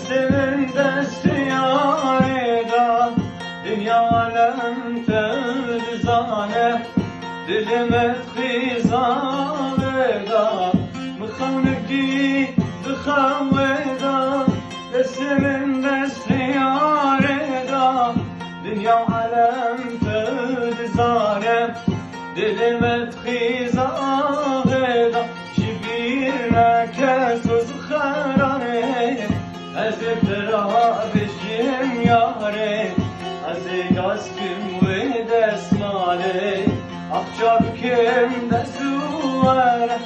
Destemin destiyarida dünya alem tevzane dilimet khizarida mıkhavneki dıkhavida destemin destiyarida dünya alem tevzane dilimet khizarida şibirine kesuz kharane Ezibra bişim yare Aziz kim ve desmale Akçab kim de suare